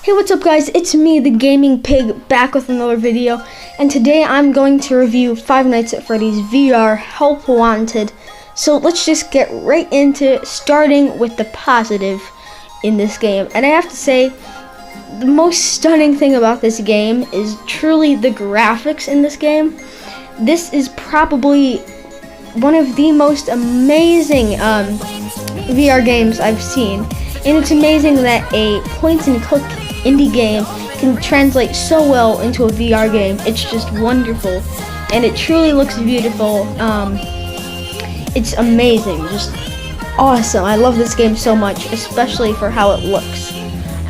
Hey, what's up guys, it's me, the Gaming Pig, back with another video, and today I'm going to review Five Nights at Freddy's VR Help Wanted. So let's just get right into it, starting with the positive in this game. And I have to say, the most stunning thing about this game is truly the graphics in this game. This is probably one of the most amazing VR games I've seen. And it's amazing that a point-and-click indie game can translate so well into a VR game. It's just wonderful, and it truly looks beautiful. It's amazing, just awesome. I love this game so much, especially for how it looks.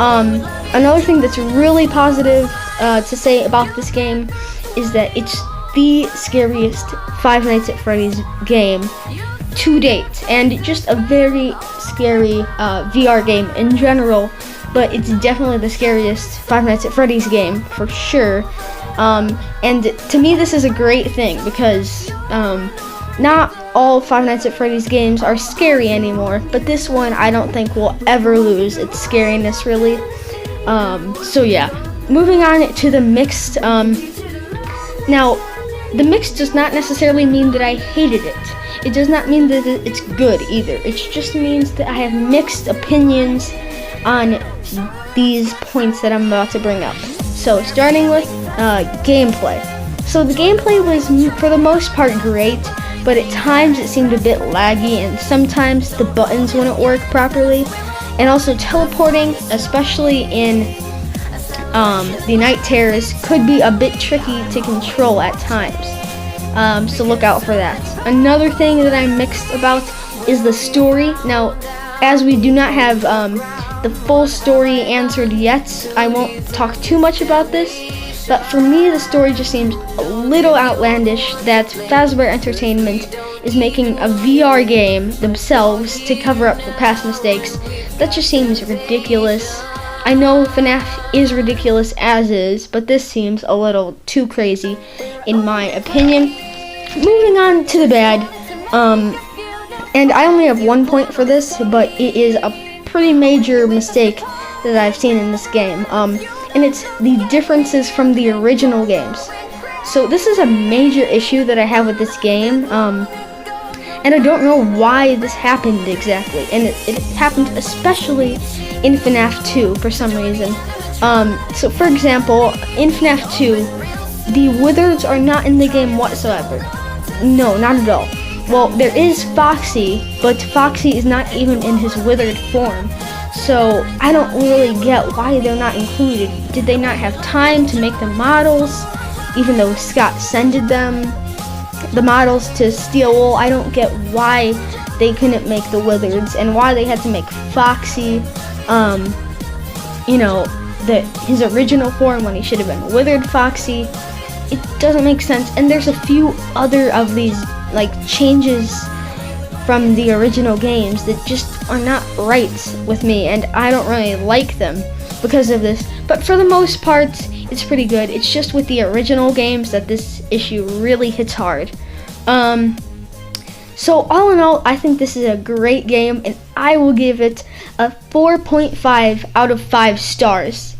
Another thing that's really positive to say about this game is that it's the scariest Five Nights at Freddy's game to date, and just a very scary VR game in general, but it's definitely the scariest Five Nights at Freddy's game for sure. And to me this is a great thing because not all Five Nights at Freddy's games are scary anymore, but this one I don't think will ever lose its scariness really. So yeah, moving on to the mixed. Now the mix does not necessarily mean that I hated it. It does not mean that it's good either. It just means that I have mixed opinions on these points that I'm about to bring up. So starting with gameplay. So the gameplay was for the most part great, but at times it seemed a bit laggy and sometimes the buttons wouldn't work properly. And also teleporting, especially in the night terrors, could be a bit tricky to control at times. So look out for that. Another thing that I'm mixed about is the story. Now, as we do not have the full story answered yet, I won't talk too much about this, but for me the story just seems a little outlandish that Fazbear Entertainment is making a VR game themselves to cover up for past mistakes. That just seems ridiculous. I know FNAF is ridiculous as is, but this seems a little too crazy in my opinion. Moving on to the bad, and I only have 1 point for this, but it is a pretty major mistake that I've seen in this game, and it's the differences from the original games. So this is a major issue that I have with this game, and I don't know why this happened exactly, and it happened especially in FNAF 2 for some reason. So for example, in FNAF 2, the wizards are not in the game whatsoever. No, not at all. Well, there is Foxy, but Foxy is not even in his withered form. So I don't really get why they're not included. Did they not have time to make the models, even though Scott sended them the models to Steel Wool? I don't get why they couldn't make the wizards and why they had to make Foxy, his original form when he should have been withered Foxy. It doesn't make sense, and there's a few other of these changes from the original games that just are not right with me, and I don't really like them because of this. But for the most part, it's pretty good. It's just with the original games that this issue really hits hard. So all in all, I think this is a great game, and I will give it a 4.5 out of 5 stars.